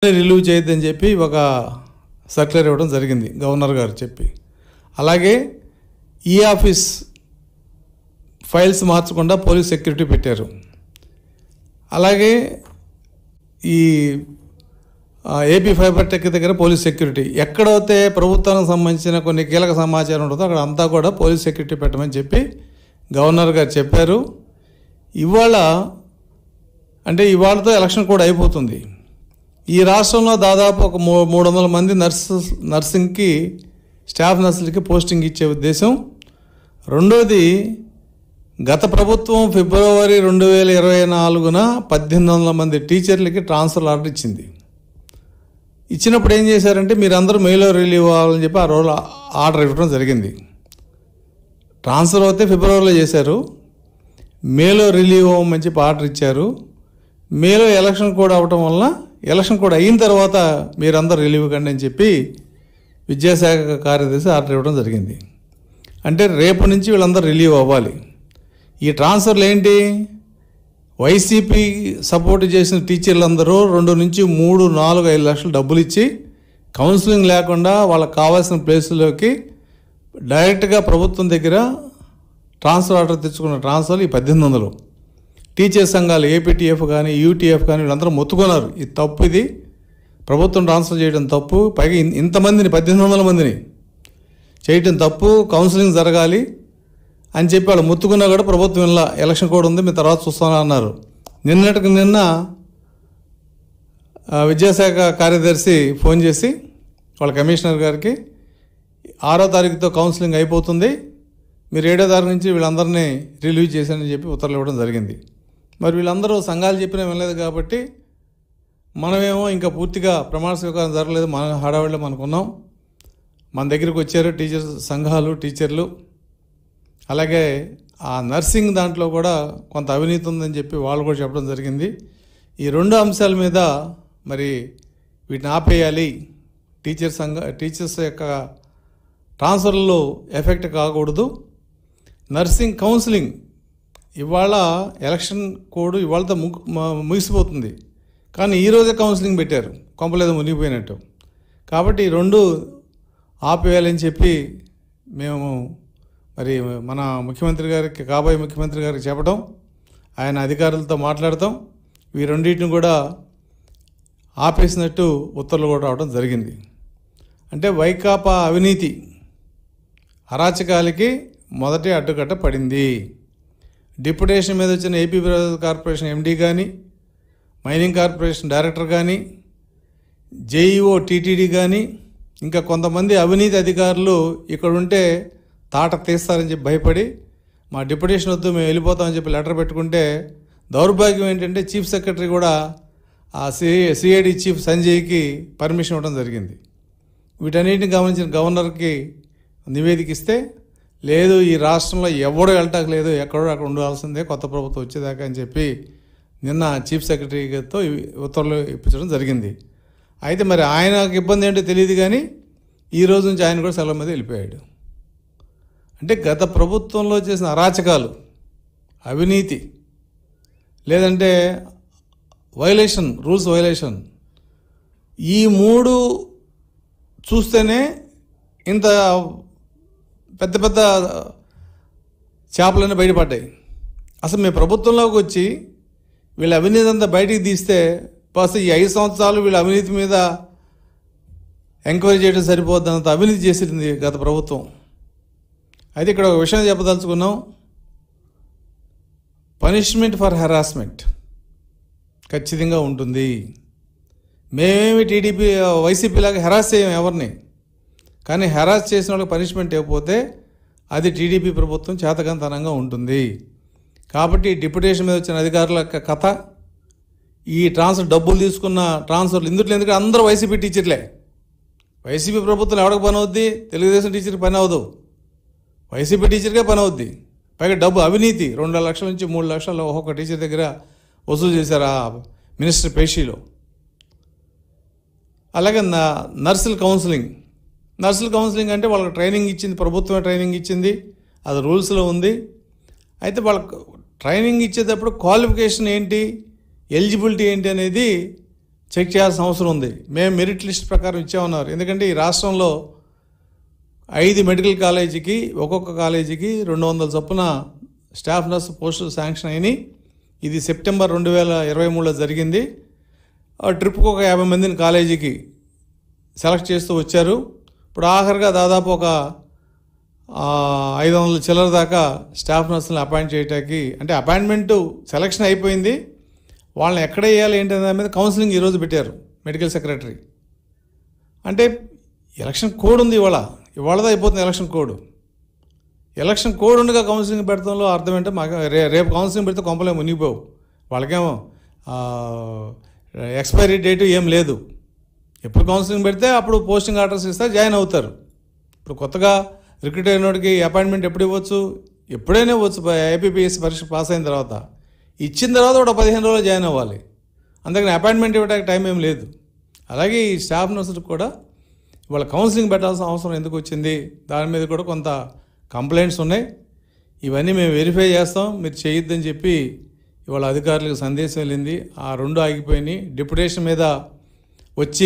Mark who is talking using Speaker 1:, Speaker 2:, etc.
Speaker 1: Relieve చేయొద్దని చెప్పి ఒక సర్క్యులర్ ఇవ్వడం జరిగింది గవర్నర్ గారు చెప్పి. అలాగే ఈ ఆఫీస్ ఫైల్స్ మార్చకుండా పోలీస్ సెక్యూరిటీ పెట్టారు. అలాగే ఈ ఏపీ ఫైబర్ టెక్ దగ్గర పోలీస్ సెక్యూరిటీ, ఎక్కడైతే ప్రభుత్వానికి సంబంధించిన కొన్ని కీలక సమాచారం ఉంటుందో అక్కడ అంతా కూడా పోలీస్ సెక్యూరిటీ పెట్టమని చెప్పి గవర్నర్ గారు చెప్పారు. ఇవాళతో ఎలక్షన్ కూడా అయిపోతుంది. ఈ రాష్ట్రంలో దాదాపు ఒక 300 మంది నర్సింగ్కి స్టాఫ్ నర్సులకి పోస్టింగ్ ఇచ్చే ఉద్దేశం. రెండోది, గత ప్రభుత్వం ఫిబ్రవరి 2024 1800 మంది టీచర్లకి ట్రాన్స్ఫర్ ఆర్డర్ ఇచ్చింది. ఇచ్చినప్పుడు ఏం చేశారంటే మీరందరూ మేలో రిలీవ్ అవ్వాలని చెప్పి ఆ రోజు ఆర్డర్ ఇవ్వడం జరిగింది. ట్రాన్స్ఫర్ అయితే ఫిబ్రవరిలో చేశారు, మేలో రిలీవ్ అవ్వమని చెప్పి ఆర్డర్ ఇచ్చారు. మేలో ఎలక్షన్ కోడ్ అవ్వటం వలన ఎలక్షన్ కోడ్ అయిన తర్వాత మీరందరూ రిలీవ్ కండి అని చెప్పి విద్యాశాఖ కార్యదర్శి ఆర్డర్ ఇవ్వడం జరిగింది. అంటే రేపు నుంచి వీళ్ళందరూ రిలీవ్ అవ్వాలి. ఈ ట్రాన్స్ఫర్లు ఏంటి? వైసీపీ సపోర్ట్ చేసిన టీచర్లందరూ 2 నుంచి 3, 4, 5 లక్షలు డబ్బులు ఇచ్చి కౌన్సిలింగ్ లేకుండా వాళ్ళకి కావాల్సిన ప్లేసుల్లోకి డైరెక్ట్గా ప్రభుత్వం దగ్గర ట్రాన్స్ఫర్ ఆర్డర్ తెచ్చుకున్న ట్రాన్స్ఫర్లు ఈ 1800. టీచర్ సంఘాలు ఏపీటీఎఫ్ కానీ యూటీఎఫ్ కానీ వీళ్ళందరూ మొత్తుకున్నారు. ఇది తప్పు, ఇది ప్రభుత్వం ట్రాన్స్ఫర్ చేయడం తప్పు, పైగా ఇంతమందిని 1800 మందిని చేయటం తప్పు, కౌన్సిలింగ్ జరగాలి అని చెప్పి వాళ్ళు మొత్తుకున్నా కూడా ప్రభుత్వం ఇలా ఎలక్షన్ కోడ్ ఉంది, మీ తర్వాత చూస్తాను అన్నారు. నిన్నటికి నిన్న విద్యాశాఖ కార్యదర్శి ఫోన్ చేసి వాళ్ళ కమిషనర్ గారికి 6వ తారీఖుతో కౌన్సిలింగ్ అయిపోతుంది, మీరు 7వ తారీఖు నుంచి వీళ్ళందరినీ రిలీవ్ చేశానని చెప్పి ఉత్తర్వులు ఇవ్వడం జరిగింది. మరి వీళ్ళందరూ సంఘాలు చెప్పినా వినలేదు కాబట్టి మనమేమో ఇంకా పూర్తిగా ప్రమాణ స్వీకారం జరగలేదు, మన హడావిడిలో మనకున్నాం. మన దగ్గరికి వచ్చారు టీచర్స్ సంఘాలు, టీచర్లు. అలాగే ఆ నర్సింగ్ దాంట్లో కూడా కొంత అవినీతి ఉందని చెప్పి వాళ్ళు కూడా చెప్పడం జరిగింది. ఈ 2 అంశాల మీద మరి వీటిని ఆపేయాలి, టీచర్స్ యొక్క ట్రాన్స్ఫర్లో ఎఫెక్ట్ కాకూడదు. నర్సింగ్ కౌన్సిలింగ్ ఇవాళ ఎలక్షన్ కోడ్ ఇవాళతో ముగిసిపోతుంది, కానీ ఈరోజే కౌన్సిలింగ్ పెట్టారు, కొంపలేదు మునిగిపోయినట్టు. కాబట్టి ఈ 2 ఆపేయాలని చెప్పి మేము మరి మన ముఖ్యమంత్రి గారికి, కాబోయే ముఖ్యమంత్రి గారికి చెప్పడం, ఆయన అధికారులతో మాట్లాడతాం, ఈ 2టిని కూడా ఆపేసినట్టు ఉత్తర్వులు కూడా రావడం జరిగింది. అంటే వైకాపా అవినీతి అరాచకాలకి మొదటి అడ్డుకట్ట పడింది. డిప్యుటేషన్ మీద వచ్చిన ఏపీ కార్పొరేషన్ ఎండీ కానీ, మైనింగ్ కార్పొరేషన్ డైరెక్టర్ కానీ, జేఈఓ టీటీడీ కానీ, ఇంకా కొంతమంది అవినీతి అధికారులు ఇక్కడ ఉంటే తాట తీస్తారని చెప్పి భయపడి మా డిప్యుటేషన్ వద్దు మేము వెళ్ళిపోతామని చెప్పి లెటర్ పెట్టుకుంటే, దౌర్భాగ్యం ఏంటంటే చీఫ్ సెక్రటరీ కూడా ఆ సిఐడి చీఫ్ సంజయ్కి పర్మిషన్ ఇవ్వడం జరిగింది. వీటన్నిటిని గమనించిన గవర్నర్కి నివేదిక ఇస్తే, లేదు ఈ రాష్ట్రంలో ఎవడో వెళ్ళటానికి లేదు, ఎక్కడో అక్కడ ఉండాల్సిందే కొత్త ప్రభుత్వం వచ్చేదాకా అని చెప్పి నిన్న చీఫ్ సెక్రటరీతో ఉత్తర్వులు ఇప్పించడం జరిగింది. అయితే మరి ఆయనకు ఇబ్బంది ఏంటో తెలియదు, కానీ ఈ రోజు నుంచి ఆయన కూడా సెలవు మీద వెళ్ళిపోయాడు. అంటే గత ప్రభుత్వంలో చేసిన అరాచకాలు, అవినీతి, లేదంటే వైలేషన్, రూల్స్ వైలేషన్, ఈ 3 చూస్తేనే ఇంత పెద్ద పెద్ద చేపలన్నీ బయటపడ్డాయి. అసలు మేము ప్రభుత్వంలోకి వచ్చి వీళ్ళ అవినీతి అంతా బయటికి తీస్తే ఈ 5 సంవత్సరాలు వీళ్ళ అవినీతి మీద ఎంక్వైరీ చేయడం సరిపోద్దంత అవినీతి చేసింది గత ప్రభుత్వం. అయితే ఇక్కడ ఒక విషయం చెప్పదలుచుకున్నాం, పనిష్మెంట్ ఫర్ హెరాస్మెంట్ ఖచ్చితంగా ఉంటుంది. మేమేమి వైసీపీ లాగా హెరాస్ చేయం ఎవరిని, కానీ హెరాస్ చేసిన వాళ్ళకి పనిష్మెంట్ ఇవ్వకపోతే అది టీడీపీ ప్రభుత్వం చేతకంతనంగా ఉంటుంది. కాబట్టి డిప్యుటేషన్ మీద వచ్చిన అధికారుల కథ, ఈ డబ్బులు తీసుకున్న ట్రాన్స్ఫర్లు ఇందులో, ఎందుకంటే అందరూ వైసీపీ టీచర్లే. వైసీపీ ప్రభుత్వం ఎవరికి పని అవుద్ది? తెలుగుదేశం టీచర్కి పని అవ్వదు, వైసీపీ టీచర్కే పని అవుద్ది. పైగా డబ్బు అవినీతి 2 లక్షల నుంచి 3 లక్షలు ఒక్కొక్క టీచర్ దగ్గర వసూలు చేశారు ఆ మినిస్టర్ పేషీలో. అలాగే నర్సుల కౌన్సిలింగ్ అంటే వాళ్ళకి ట్రైనింగ్ ఇచ్చింది, ప్రభుత్వమే ట్రైనింగ్ ఇచ్చింది, అది రూల్స్లో ఉంది. అయితే వాళ్ళకు ట్రైనింగ్ ఇచ్చేటప్పుడు క్వాలిఫికేషన్ ఏంటి, ఎలిజిబిలిటీ ఏంటి అనేది చెక్ చేయాల్సిన అవసరం ఉంది. మేము మెరిట్ లిస్ట్ ప్రకారం ఇచ్చామన్నారు. ఎందుకంటే ఈ రాష్ట్రంలో 5 మెడికల్ కాలేజీకి ఒక్కొక్క కాలేజీకి 200 చొప్పున స్టాఫ్ నర్స్ పోస్టులు శాంక్షన్ అయినాయి. ఇది సెప్టెంబర్ 2023లో జరిగింది. ట్రిప్కి ఒక 50 మందిని కాలేజీకి సెలెక్ట్ చేస్తూ వచ్చారు. ఇప్పుడు ఆఖరిగా దాదాపు ఒక 500 చిల్లర దాకా స్టాఫ్ నర్సులను అపాయింట్ చేయడానికి, అంటే అపాయింట్మెంటు సెలక్షన్ అయిపోయింది, వాళ్ళని ఎక్కడ వేయాలి ఏంటి అనే దాని మీద కౌన్సిలింగ్ ఈరోజు పెట్టారు మెడికల్ సెక్రటరీ. అంటే ఎలక్షన్ కోడ్ ఉంది, ఇవాళతో అయిపోతుంది ఎలక్షన్ కోడ్ ఉండగా కౌన్సిలింగ్ పెడతంలో అర్థం ఏంటో మాకు రేపు కౌన్సిలింగ్ పెడితే కొంపలే మునిగిపోవు. వాళ్ళకేమో ఎక్స్పైరీ డేటు ఏం లేదు. ఎప్పుడు కౌన్సిలింగ్ పెడితే అప్పుడు పోస్టింగ్ ఆర్డర్స్ ఇస్తే జాయిన్ అవుతారు. ఇప్పుడు కొత్తగా రిక్రూట్ అయినోడికి అపాయింట్మెంట్ ఎప్పుడు ఇవ్వచ్చు? ఎప్పుడైనా ఇవ్వచ్చు. ఏపీపీఎస్సీ పరీక్ష పాస్ అయిన తర్వాత ఇచ్చిన తర్వాత ఒక 15 రోజులు జాయిన్ అవ్వాలి. అందుకని అపాయింట్మెంట్ ఇవ్వడానికి టైం ఏం లేదు. అలాగే ఈ స్టాఫ్ నర్సులకు కూడా ఇవాళ కౌన్సిలింగ్ పెట్టాల్సిన అవసరం ఎందుకు వచ్చింది, దాని మీద కూడా కొంత కంప్లైంట్స్ ఉన్నాయి. ఇవన్నీ మేము వెరిఫై చేస్తాం, మీరు చేయొద్దని చెప్పి ఇవాళ అధికారులకు సందేశం వెళ్ళింది. ఆ 2 ఆగిపోయినాయి. డిప్యుటేషన్ మీద వచ్చి